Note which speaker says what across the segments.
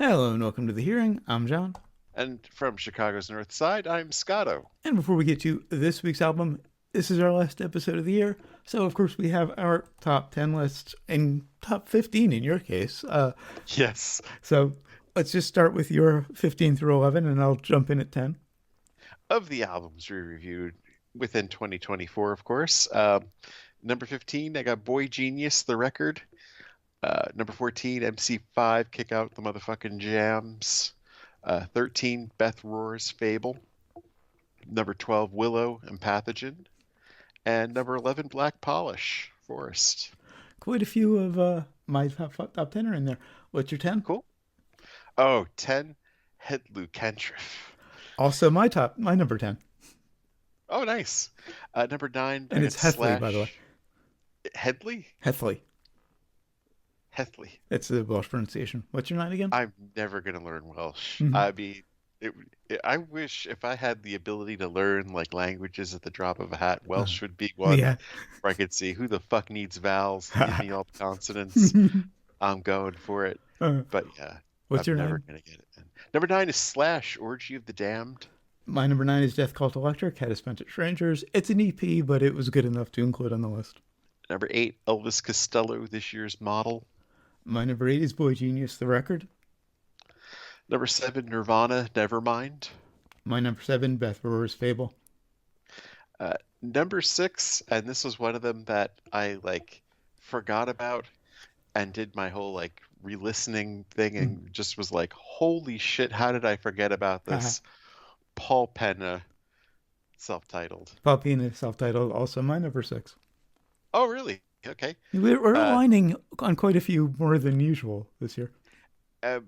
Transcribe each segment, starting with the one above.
Speaker 1: Hello and welcome to The Hearing. I'm John.
Speaker 2: And from Chicago's North Side, I'm Scotto.
Speaker 1: And before we get to this week's album, this is our last episode of the year. So, of course, we have our top 10 lists and top 15 in your case.
Speaker 2: Yes.
Speaker 1: So, let's just start with your 15 through 11 and I'll jump in at 10.
Speaker 2: Of the albums we reviewed within 2024, of course. Number 15, I got Boy Genius, the record. Number 14, MC5, Kick Out the Motherfucking Jams. 13, Beth Rohr's Fable. Number 12, Willow and Pathogen. And number 11, Black Polish, Forest.
Speaker 1: Quite a few of my top 10 are in there. What's your 10?
Speaker 2: Cool. Oh, 10, Hedlu Cantrif.
Speaker 1: Also my number 10.
Speaker 2: Oh, nice. Number 9,
Speaker 1: And it's Hethley, by the way.
Speaker 2: Hedley?
Speaker 1: Hethley.
Speaker 2: Hethley.
Speaker 1: It's the Welsh pronunciation. What's your 9 again?
Speaker 2: I'm never going to learn Welsh.
Speaker 1: Mhm.
Speaker 2: I mean, I wish if I had the ability to learn like languages at the drop of a hat, Welsh would be one
Speaker 1: Yeah.
Speaker 2: where I could see who the fuck needs vowels, give me all the consonants. I'm going for it. But yeah,
Speaker 1: What's
Speaker 2: I'm
Speaker 1: your
Speaker 2: never
Speaker 1: 9?
Speaker 2: going to get it. Number 9 is Slash, Orgy of the Damned.
Speaker 1: My number 9 is Death Cult Electric, Had to Spent at Strangers. It's an EP, but it was good enough to include on the list.
Speaker 2: Number 8, Elvis Costello, This Year's Model.
Speaker 1: My number 8 is Boy Genius, the record.
Speaker 2: Number 7, Nirvana, Nevermind.
Speaker 1: My number 7, Beth Rohr's Fable.
Speaker 2: Number 6, and this was one of them that I like forgot about and did my whole like re-listening thing and just was like, holy shit, how did I forget about this? Paul Penna, self-titled.
Speaker 1: Paul Penna, self-titled, also my number 6.
Speaker 2: Oh, really? Okay.
Speaker 1: We're aligning on quite a few more than usual this year.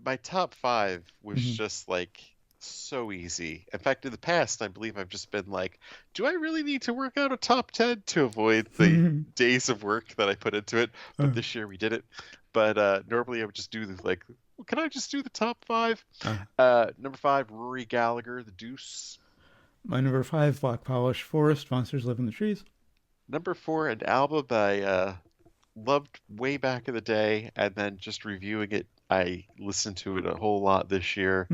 Speaker 2: My top 5 was just like so easy. In fact, in the past, I believe I've just been like, do I really need to work out a top 10 to avoid the days of work that I put into it? But this year we did it. But normally I would just do the like, can I just do the top 5? Number 5, Rory Gallagher, The Deuce.
Speaker 1: My number 5, Black Polish, Forest, Monsters Live in the Trees.
Speaker 2: Number 4, an album I loved way back in the day, and then just reviewing it, I listened to it a whole lot this year.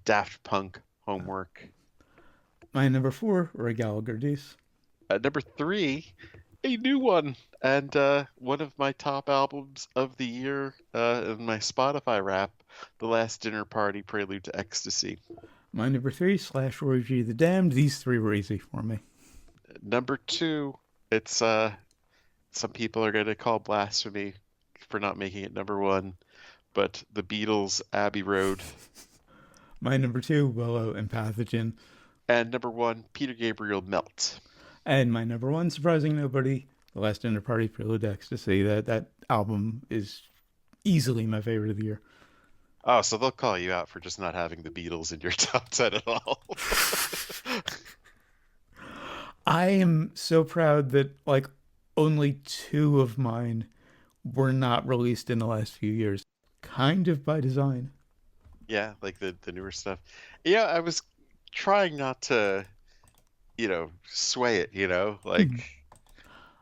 Speaker 2: Daft Punk, Homework.
Speaker 1: My number 4, Rory Gallagher, Deuce.
Speaker 2: Number 3, a new one, and one of my top albums of the year in my Spotify wrap, The Last Dinner Party, Prelude to Ecstasy.
Speaker 1: My number 3, Slash, Rory G. the Damned. These 3 were easy for me.
Speaker 2: Number 2, it's some people are going to call blasphemy for not making it number 1, but the Beatles, Abbey Road.
Speaker 1: My number 2, Willow and Pathogen.
Speaker 2: And number 1, Peter Gabriel, Melt.
Speaker 1: And my number 1, surprising nobody, The Last Dinner Party, Prelude to Ecstasy. That album is easily my favorite of the year.
Speaker 2: Oh, so they'll call you out for just not having the Beatles in your top 10 at all.
Speaker 1: I am so proud that like only 2 of mine were not released in the last few years. Kind of by design.
Speaker 2: Yeah, like the newer stuff. Yeah, I was trying not to, sway it, like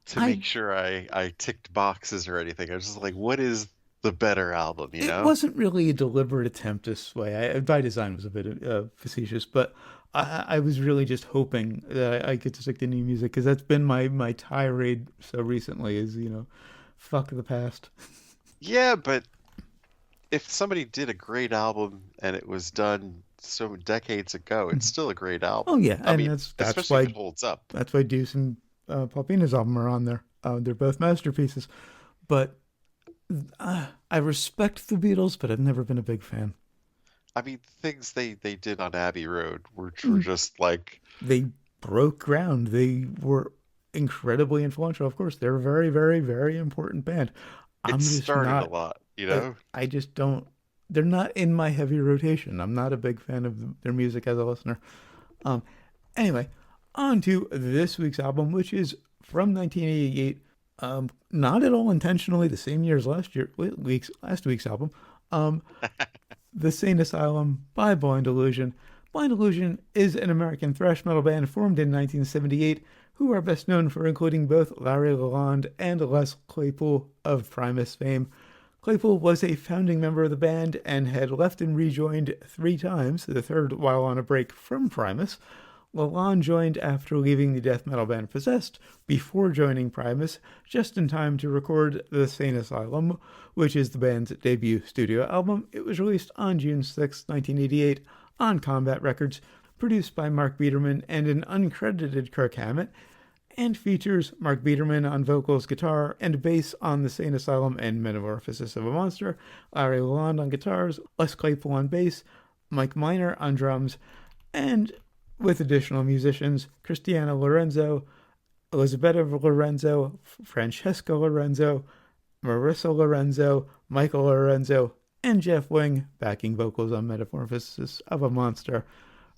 Speaker 2: to make sure I ticked boxes or anything. I was just like, what is the better album,
Speaker 1: It wasn't really a deliberate attempt to sway. By design was a bit facetious, but I was really just hoping that I get to stick to new music because that's been my tirade so recently is, fuck the past.
Speaker 2: Yeah, but if somebody did a great album and it was done so decades ago, it's still a great album.
Speaker 1: Oh yeah,
Speaker 2: I
Speaker 1: and
Speaker 2: mean,
Speaker 1: that's
Speaker 2: especially
Speaker 1: why
Speaker 2: if it holds up.
Speaker 1: That's why Deuce and Paul Pena's album are on there. They're both masterpieces, but I respect the Beatles, but I've never been a big fan.
Speaker 2: I mean, things they did on Abbey Road were just like...
Speaker 1: They broke ground. They were incredibly influential. Of course, they're a very, very, very important band.
Speaker 2: It started a lot,
Speaker 1: I just don't... They're not in my heavy rotation. I'm not a big fan of their music as a listener. Anyway, on to this week's album, which is from 1988. Not at all intentionally the same year as last week's album. The Sane Asylum by Blind Illusion. Blind Illusion is an American thrash metal band formed in 1978 who are best known for including both Larry Lalonde and Les Claypool of Primus fame. Claypool was a founding member of the band and had left and rejoined 3 times, the third while on a break from Primus. Lalonde joined after leaving the death metal band Possessed, before joining Primus, just in time to record the Sane Asylum, which is the band's debut studio album. It was released on June 6, 1988, on Combat Records, produced by Mark Biederman and an uncredited Kirk Hammett, and features Mark Biederman on vocals, guitar, and bass on The Sane Asylum and Metamorphosis of a Monster, Larry Lalonde on guitars, Les Claypool on bass, Mike Miner on drums, and with additional musicians, Cristiano Lorenzo, Elisabetta Lorenzo, Francesca Lorenzo, Marissa Lorenzo, Michael Lorenzo, and Jeff Wing backing vocals on Metamorphosis of a Monster.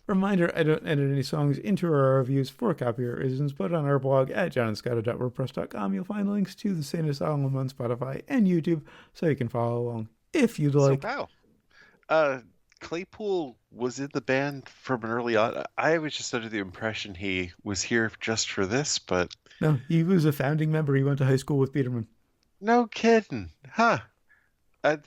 Speaker 1: Reminder, I don't edit any songs into our reviews for copyright reasons, but on our blog at johnscotto.wordpress.com you'll find links to the Sane Asylum on Spotify and YouTube, so you can follow along if you'd like.
Speaker 2: So, wow. Claypool was in the band from an early on. I was just under the impression he was here just for this, but...
Speaker 1: No, he was a founding member. He went to high school with Biederman.
Speaker 2: No kidding. Huh. And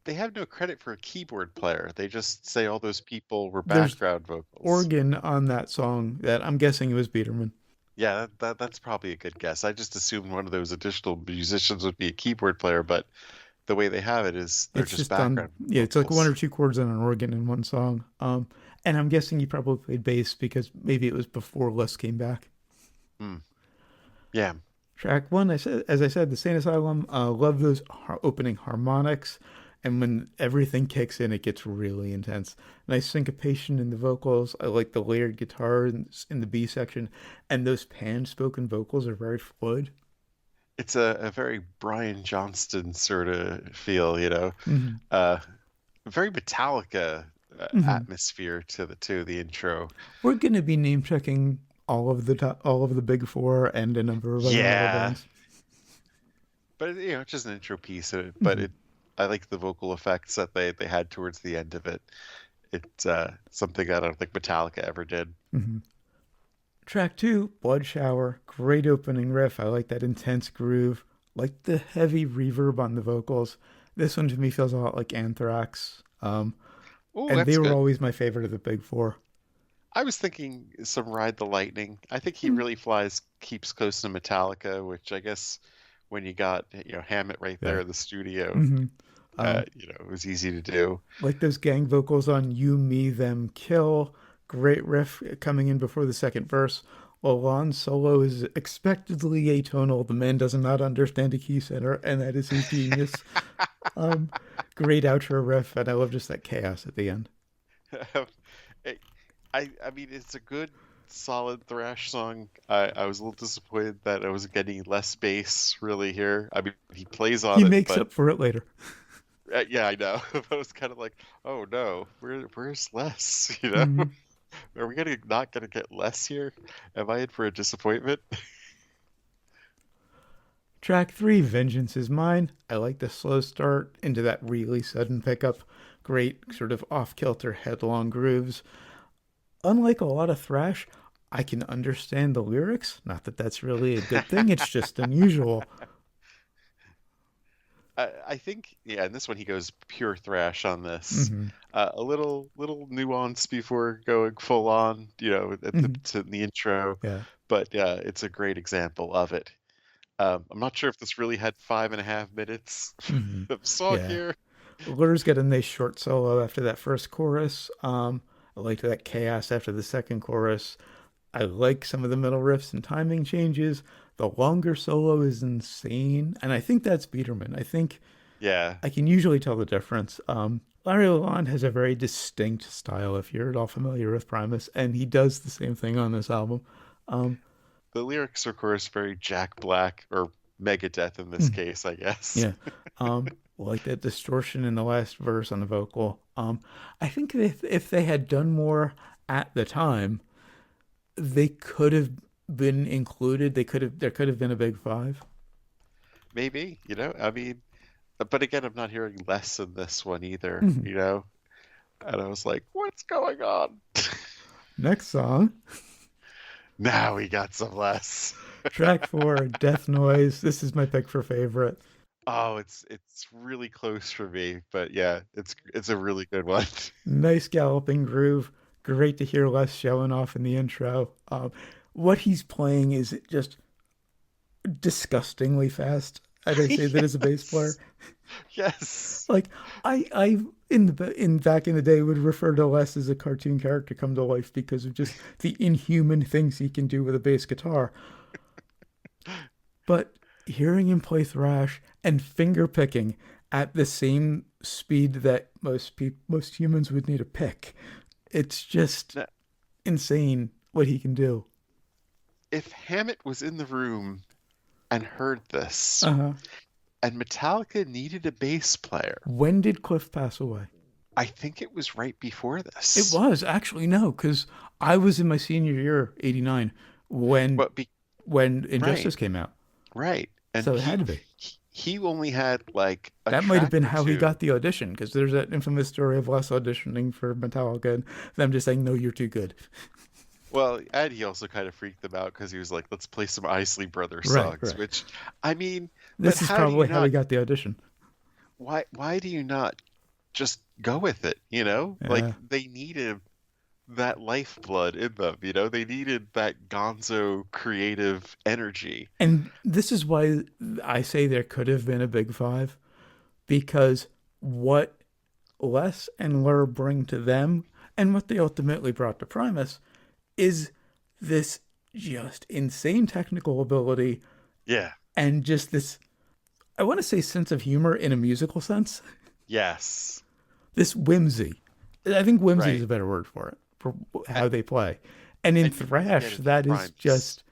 Speaker 2: they have no credit for a keyboard player. They just say all those people were background vocals.
Speaker 1: Organ on that song that I'm guessing was Biederman.
Speaker 2: Yeah, that's probably a good guess. I just assumed one of those additional musicians would be a keyboard player, but the way they have it is they're just background vocals.
Speaker 1: Yeah, it's like 1 or 2 chords on an organ in one song. And I'm guessing he probably played bass because maybe it was before Les came back.
Speaker 2: Yeah.
Speaker 1: Track 1, as I said, the Sane Asylum. Love those opening harmonics. And when everything kicks in, it gets really intense. Nice syncopation in the vocals. I like the layered guitar in the B section. And those pan-spoken vocals are very fluid.
Speaker 2: It's a very Brian Johnston sort of feel, you know. Very Metallica atmosphere to the intro.
Speaker 1: We're going to be name-checking all of the big four and a number of other metal bands.
Speaker 2: But, you know, it's just an intro piece. But I like the vocal effects that they had towards the end of it. It's something I don't think Metallica ever did.
Speaker 1: Track 2, Blood Shower. Great opening riff. I like that intense groove. Like the heavy reverb on the vocals. This one to me feels a lot like Anthrax. And they were always my favorite of the big four.
Speaker 2: I was thinking some Ride the Lightning. I think He Really Flies keeps close to Metallica, which I guess when you got Hammett right there in the studio, it was easy to do. Like
Speaker 1: those gang vocals on You, Me, Them, Kill. Great riff coming in before the second verse. Lalonde's solo is expectedly atonal. The man does not understand a key center, and that is his genius. Great outro riff, and I love just that chaos at the end.
Speaker 2: I mean, it's a good, solid thrash song. I was a little disappointed that I was getting less bass really here. I mean, he plays on it.
Speaker 1: He makes up for it later.
Speaker 2: Yeah, I know. I was kind of like, oh no, where's Les? You know, are we not gonna get Les here? Am I in for a disappointment?
Speaker 1: Track 3, Vengeance Is Mine. I like the slow start into that really sudden pickup. Great sort of off-kilter headlong grooves. Unlike a lot of thrash, I can understand the lyrics. Not that that's really a good thing. It's just unusual.
Speaker 2: I think, in this one he goes pure thrash on this. A little nuance before going full on, to the intro.
Speaker 1: Yeah.
Speaker 2: But it's a great example of it. I'm not sure if this really had 5.5 minutes of song here.
Speaker 1: Lur's got a nice short solo after that first chorus. I like that chaos after the second chorus. I like some of the middle riffs and timing changes. The longer solo is insane. And I think that's Biederman. I think I can usually tell the difference. Larry Lalonde has a very distinct style, if you're at all familiar with Primus, and he does the same thing on this album.
Speaker 2: The lyrics are, of course, very Jack Black, or Megadeth in this case, I guess.
Speaker 1: Yeah. Like that distortion in the last verse on the vocal. I think if they had done more at the time, they could have been included. There could have been a big 5.
Speaker 2: Maybe, I mean, but again, I'm not hearing less in this one either, and I was like, what's going on?
Speaker 1: Next song.
Speaker 2: Now we got some less.
Speaker 1: Track 4, Death Noise. This is my pick for favorite.
Speaker 2: Oh, it's really close for me, but yeah, it's a really good one.
Speaker 1: Nice galloping groove. Great to hear Les showing off in the intro. What he's playing is just disgustingly fast. And I say that as a bass player.
Speaker 2: Yes. Yes.
Speaker 1: Like I in back in the day would refer to Les as a cartoon character come to life because of just the inhuman things he can do with a bass guitar. But hearing him play thrash and finger picking at the same speed that most humans would need to pick, it's just
Speaker 2: Now,
Speaker 1: insane what he can do.
Speaker 2: if Hammett was in the room and heard this,
Speaker 1: Uh huh.
Speaker 2: and Metallica needed a bass player,
Speaker 1: When did Cliff pass away?
Speaker 2: I think it was right before
Speaker 1: It
Speaker 2: this.
Speaker 1: was actually no, because I was in my senior year, '89, when
Speaker 2: But be right,
Speaker 1: Injustice came out.
Speaker 2: right. And
Speaker 1: So it had to be.
Speaker 2: he only had like a
Speaker 1: That might have
Speaker 2: track
Speaker 1: been
Speaker 2: or
Speaker 1: how he
Speaker 2: two.
Speaker 1: got the audition, because there's that infamous story of Les auditioning for Metallica and them just saying, "No, you're too good."
Speaker 2: Well, and he also kind of freaked them out because he was like, "Let's play some Isley Brothers
Speaker 1: Right,
Speaker 2: songs,"
Speaker 1: right.
Speaker 2: which, I mean, but
Speaker 1: This is
Speaker 2: how do you
Speaker 1: probably how he
Speaker 2: not?
Speaker 1: got the audition.
Speaker 2: Why do you not just go with it? You know, like
Speaker 1: Yeah.
Speaker 2: they needed that lifeblood in them. You know, they needed that gonzo creative energy.
Speaker 1: And this is why I say there could have been a big five, because what Les and Lur bring to them and what they ultimately brought to Primus is this just insane technical ability
Speaker 2: Yeah.
Speaker 1: and just this, I want to say, sense of humor in a musical sense.
Speaker 2: Yes.
Speaker 1: This whimsy. I think whimsy is
Speaker 2: Right.
Speaker 1: a better word for it, for
Speaker 2: A-
Speaker 1: how they play. And in
Speaker 2: And you really get
Speaker 1: Thrash,
Speaker 2: it in
Speaker 1: that is
Speaker 2: Primus.
Speaker 1: just,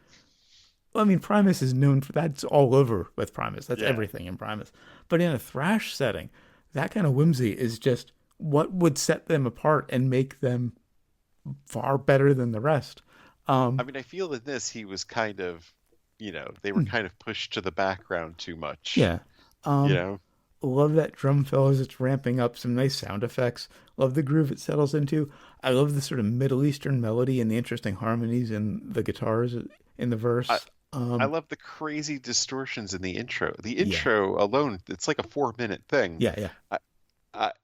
Speaker 1: well, I mean, Primus is known for that's all over with Primus. That's
Speaker 2: Yeah.
Speaker 1: everything in Primus. But in a Thrash setting, that kind of whimsy is just what would set them apart and make them far better than the rest.
Speaker 2: I
Speaker 1: Um,
Speaker 2: mean, I feel in this he was kind of, they were kind of pushed to the background too much.
Speaker 1: yeah.
Speaker 2: You
Speaker 1: Um,
Speaker 2: know?
Speaker 1: love that drum fill as it's ramping up, some nice sound effects. Love the groove it settles into. I love the sort of Middle Eastern melody and the interesting harmonies in the guitars in the
Speaker 2: I
Speaker 1: verse.
Speaker 2: I love the crazy distortions in the intro. The
Speaker 1: Yeah,
Speaker 2: intro alone, it's like a 4 minute thing.
Speaker 1: yeah, yeah.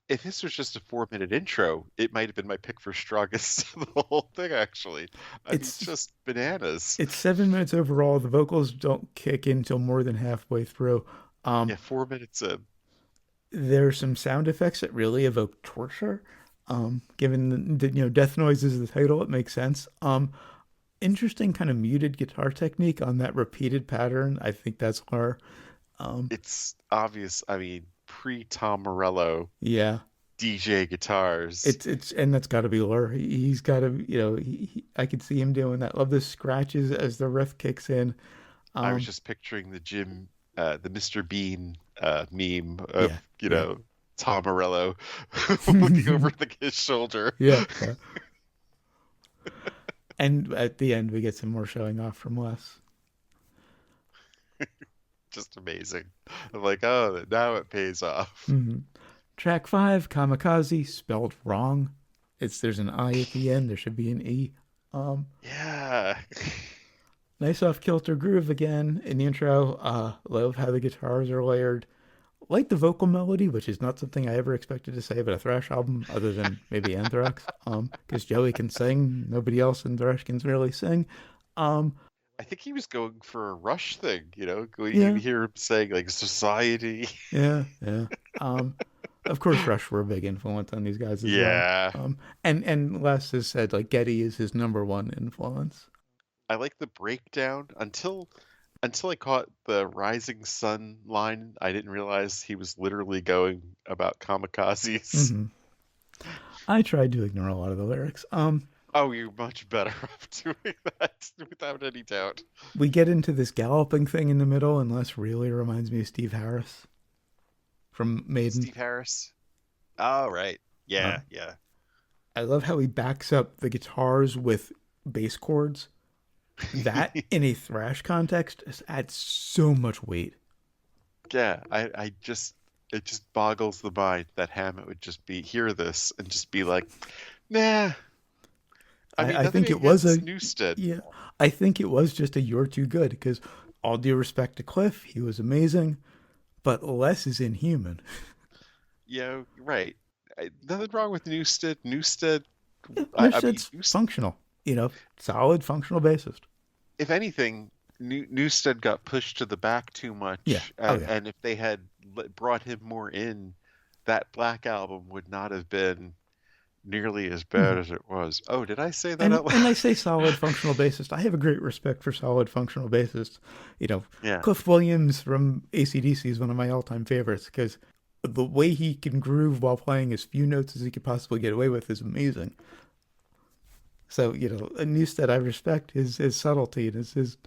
Speaker 2: If this was just a 4 minute intro, it might have been my pick for strongest of the whole thing, actually. I mean,
Speaker 1: It's
Speaker 2: just bananas.
Speaker 1: it's 7 minutes overall. The vocals don't kick in till more than halfway through. Um,
Speaker 2: Yeah, 4 minutes in.
Speaker 1: there's some sound effects that really evoke torture. Given that Death Noise is the title, it makes sense. Interesting kind of muted guitar technique on that repeated pattern. I think that's her. Um,
Speaker 2: It's obvious. I mean, pre-Tom Morello
Speaker 1: yeah,
Speaker 2: DJ guitars.
Speaker 1: it's and that's got to be Lur. He's got to I could see him doing that. Love the scratches as the riff kicks in.
Speaker 2: I was
Speaker 1: Um,
Speaker 2: just picturing the Mr. Bean meme of,
Speaker 1: yeah, yeah,
Speaker 2: Tom Morello looking over his shoulder.
Speaker 1: yeah, yeah. And at the end, we get some more showing off from Les.
Speaker 2: Just amazing. I'm like, oh, now it pays off.
Speaker 1: Hmm. Track five, Kamikaze, spelled wrong. There's an I at the end. There should be an E. Um,
Speaker 2: Yeah.
Speaker 1: nice off kilter groove again in the intro. Love how the guitars are layered. Like the vocal melody, which is not something I ever expected to say about a thrash album, other than maybe Anthrax. Because Joey can sing, nobody else in thrash can really sing. Um,
Speaker 2: I think he was going for a Rush thing, you
Speaker 1: yeah,
Speaker 2: hear him saying like society.
Speaker 1: yeah, yeah. Um, of course, Rush were a big influence on these guys as well.
Speaker 2: Yeah.
Speaker 1: And Les has said like Getty is his number one influence.
Speaker 2: I like the breakdown until I caught the Rising Sun line. I didn't realize he was literally going about kamikazes.
Speaker 1: Hmm. I tried to ignore a lot of the lyrics.
Speaker 2: Oh, you're much better off doing that without any doubt.
Speaker 1: We get into this galloping thing in the middle, and Les really reminds me of Steve Harris from Maiden.
Speaker 2: Steve Harris. Oh, right.
Speaker 1: Uh,
Speaker 2: Yeah, yeah.
Speaker 1: I love how he backs up the guitars with bass chords. That in a thrash context just adds so much weight.
Speaker 2: Yeah, it just boggles the mind that Hammett would just hear this and just be like, nah. I mean,
Speaker 1: I
Speaker 2: nothing
Speaker 1: think it was
Speaker 2: against Newstead.
Speaker 1: yeah, I think it was just a you're too good because all due respect to Cliff, he was amazing, but less is inhuman.
Speaker 2: Right. Nothing wrong with Newstead. Newstead,
Speaker 1: Yeah,
Speaker 2: I mean,
Speaker 1: Newstead's functional, solid functional bassist.
Speaker 2: if anything, Newstead got pushed to the back too
Speaker 1: Yeah.
Speaker 2: much,
Speaker 1: Oh,
Speaker 2: and
Speaker 1: yeah.
Speaker 2: and if they had brought him more in, that Black Album would not have been nearly as bad
Speaker 1: Mhm.
Speaker 2: as it was. Oh, did I say that
Speaker 1: And
Speaker 2: out loud?
Speaker 1: and I say solid functional bassist. I have a great respect for solid functional bassists. You know,
Speaker 2: Yeah.
Speaker 1: Cliff Williams from AC/DC is one of my all-time favorites because the way he can groove while playing as few notes as he could possibly get away with is amazing. So, Newstead, I respect his subtlety and his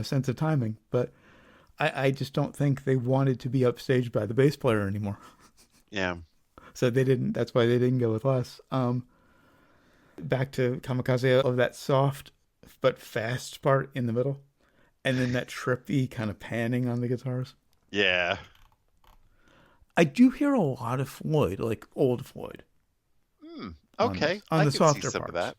Speaker 1: sense of timing, but I just don't think they wanted to be upstaged by the bass player anymore.
Speaker 2: Yeah.
Speaker 1: So they didn't. That's why they didn't go with Les. Back to Kamikaze of that soft but fast part in the middle, and then that trippy kind of panning on the guitars.
Speaker 2: Yeah.
Speaker 1: I do hear a lot of Floyd, like old Floyd,
Speaker 2: Hmm.
Speaker 1: on
Speaker 2: Okay,
Speaker 1: this, on
Speaker 2: I
Speaker 1: the
Speaker 2: can see
Speaker 1: softer
Speaker 2: some of
Speaker 1: parts.
Speaker 2: that.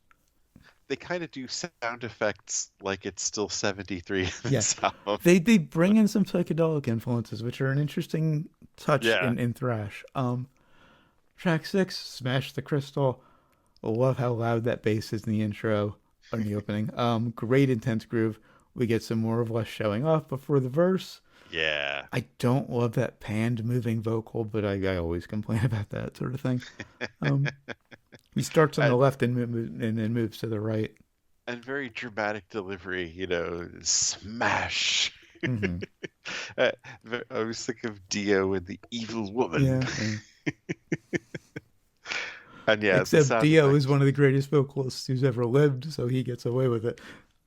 Speaker 2: They kind of do sound effects like it's still 73 in
Speaker 1: Yeah,
Speaker 2: this album.
Speaker 1: they bring in some psychedelic influences, which are an interesting touch
Speaker 2: Yeah.
Speaker 1: in thrash. Track 6, Smash the Crystal. I love how loud that bass is in the intro or in the opening. Great intense groove. We get some more of Les showing off before the verse.
Speaker 2: Yeah.
Speaker 1: I don't love that panned moving vocal, but I always complain about that sort of thing. Um, he starts on the
Speaker 2: And,
Speaker 1: left and then moves to the right.
Speaker 2: and very dramatic delivery, smash.
Speaker 1: Hmm.
Speaker 2: Uh, I always think of Dio and the Evil Woman.
Speaker 1: Yeah, yeah.
Speaker 2: And yeah, the
Speaker 1: Except
Speaker 2: sound
Speaker 1: Dio is
Speaker 2: effects.
Speaker 1: one of the greatest vocalists who's ever lived, so he gets away with it.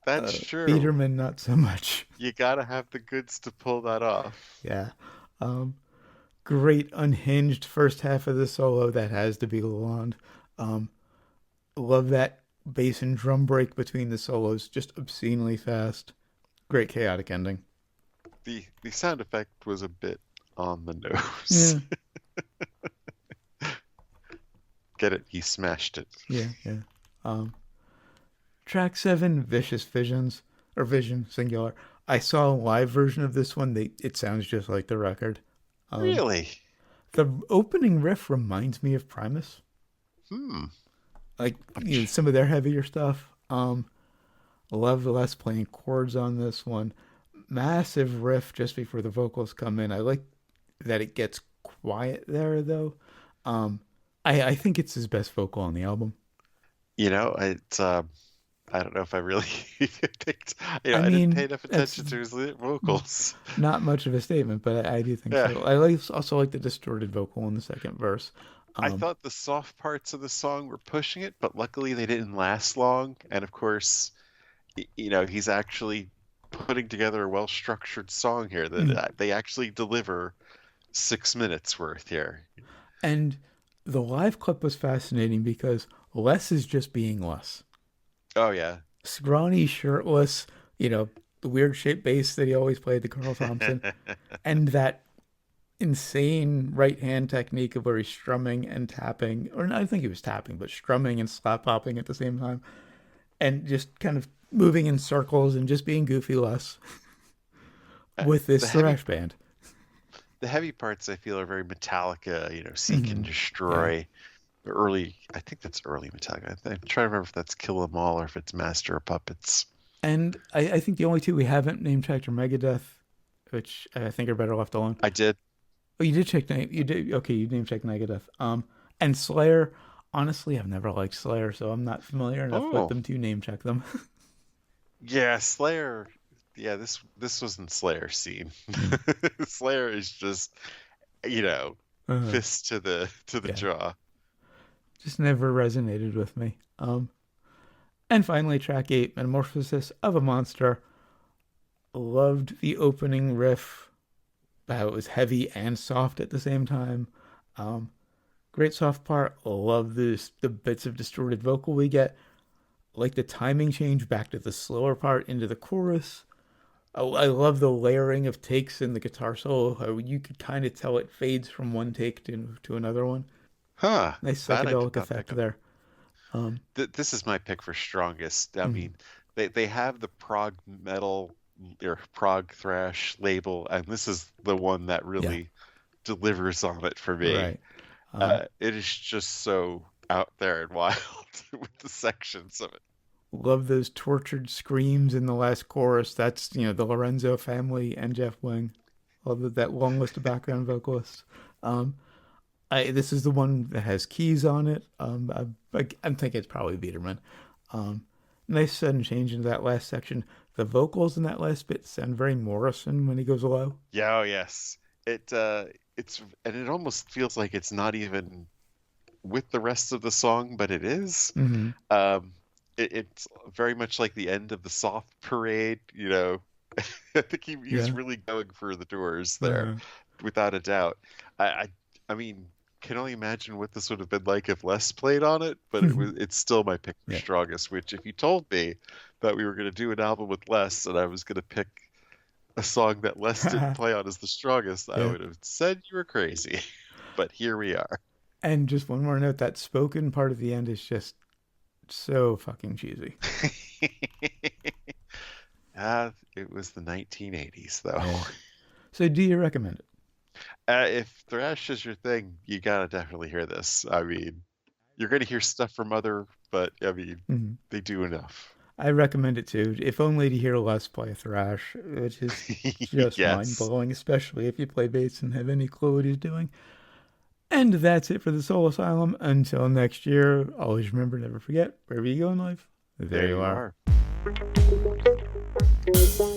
Speaker 2: That's true.
Speaker 1: Biederman, not so much.
Speaker 2: You gotta have the goods to pull that off.
Speaker 1: Yeah. Um, Great unhinged first half of the solo that has to be Lalonde. Um, Love that bass and drum break between the solos, just obscenely fast. Great chaotic ending.
Speaker 2: The sound effect was a bit on the nose.
Speaker 1: Yeah,
Speaker 2: Get it? He smashed it.
Speaker 1: yeah, yeah. Um, Track 7, Vicious Visions, or Vision, singular. I saw a live version of this one. It sounds just like the record. Um,
Speaker 2: Really?
Speaker 1: the opening riff reminds me of Primus,
Speaker 2: Hmm.
Speaker 1: like some of their heavier stuff. Love Les playing chords on this one. Massive riff just before the vocals come in. I like that it gets quiet there though. Um, I think it's his best vocal on the album.
Speaker 2: It's I don't know if I really picked.
Speaker 1: I
Speaker 2: I didn't
Speaker 1: mean,
Speaker 2: pay enough
Speaker 1: that's
Speaker 2: attention to his vocals.
Speaker 1: not much of a statement, but I do think
Speaker 2: Yeah,
Speaker 1: so. Also like the distorted vocal in the second verse.
Speaker 2: I
Speaker 1: Um,
Speaker 2: thought the soft parts of the song were pushing it, but luckily they didn't last long. And of course, he's actually putting together a well-structured song here that
Speaker 1: mm.
Speaker 2: they actually deliver 6 minutes worth here.
Speaker 1: And the live clip was fascinating because Les is just being Les.
Speaker 2: Oh yeah.
Speaker 1: Scrawny, shirtless, the weird shaped bass that he always played, the Carl Thompson, and that insane right hand technique of where he's strumming and tapping, or I think he was tapping, but strumming and slap hopping at the same time, and just kind of moving in circles and just being goofy Les with
Speaker 2: The
Speaker 1: this
Speaker 2: heavy
Speaker 1: thrash band.
Speaker 2: the heavy parts I feel are very Metallica, Seek and
Speaker 1: Hmm. Yeah.
Speaker 2: Destroy. I think that's early Metallica. I'm trying to remember if that's Kill 'Em All or if it's Master of Puppets.
Speaker 1: And I think the only two we haven't name checked are Megadeth, which I think are better left alone.
Speaker 2: I did.
Speaker 1: Oh, you did check name. You did okay. You name checked Megadeth. And Slayer. Honestly, I've never liked Slayer, so I'm not familiar enough with
Speaker 2: Oh,
Speaker 1: them to name check them.
Speaker 2: yeah, Slayer. Yeah, this wasn't Slayer scene.
Speaker 1: Mm.
Speaker 2: Slayer is just, you know,
Speaker 1: uh,
Speaker 2: fist to the
Speaker 1: yeah,
Speaker 2: jaw.
Speaker 1: just never resonated with me. And finally, track 8, Metamorphosis of a Monster. Loved the opening riff. How it was heavy and soft at the same time. Um, Great soft part. Love the bits of distorted vocal we get. Like the timing change back to the slower part into the chorus. I love the layering of takes in the guitar solo. How you could kind of tell it fades from one take to another one.
Speaker 2: Huh.
Speaker 1: Nice
Speaker 2: That I did
Speaker 1: psychedelic
Speaker 2: not pick
Speaker 1: effect
Speaker 2: up.
Speaker 1: there. Um,
Speaker 2: This is my pick for strongest. I
Speaker 1: mm,
Speaker 2: mean, they have the prog metal or prog thrash label, and this is the one that
Speaker 1: yeah,
Speaker 2: really delivers on it for me.
Speaker 1: Right.
Speaker 2: It is just so out there and wild with the sections of it.
Speaker 1: Love those tortured screams in the last chorus. That's, the Lorenzo family and Jeff Wing. Love that long list of background vocalists. Um, this is the one that has keys on it. I'm thinking it's probably Biederman. Um, Nice sudden change into that last section. The vocals in that last bit sound very Morrison when he goes low.
Speaker 2: Yeah, oh yes. It's and it almost feels like it's not even with the rest of the song, but it is.
Speaker 1: Mm-hmm.
Speaker 2: It's very much like the end of the Soft Parade, you know. I think he's
Speaker 1: Yeah.
Speaker 2: really going for the doors there,
Speaker 1: Uh,
Speaker 2: without a doubt. I, I I mean, can only imagine what this would have been like if Les played on it, but it's still my pick for
Speaker 1: yeah.
Speaker 2: strongest, which if you told me that we were going to do an album with Les and I was going to pick a song that Les didn't play on as the strongest, I
Speaker 1: Yeah.
Speaker 2: would have said you were crazy. But here we are.
Speaker 1: And just one more note, that spoken part of the end is just so fucking cheesy.
Speaker 2: It was the 1980s, though.
Speaker 1: Yeah. So do you recommend it?
Speaker 2: If thrash is your thing, you gotta definitely hear this. I mean, you're gonna hear stuff from other, but I mean,
Speaker 1: Mm-hmm.
Speaker 2: they do enough.
Speaker 1: I recommend it too, if only to hear Les play thrash, which is just mind
Speaker 2: Yes.
Speaker 1: blowing, especially if you play bass and have any clue what he's doing. And that's it for the Soul Asylum. Until next year, always remember, never forget, wherever you go in life, there
Speaker 2: There
Speaker 1: you
Speaker 2: you
Speaker 1: are.
Speaker 2: are.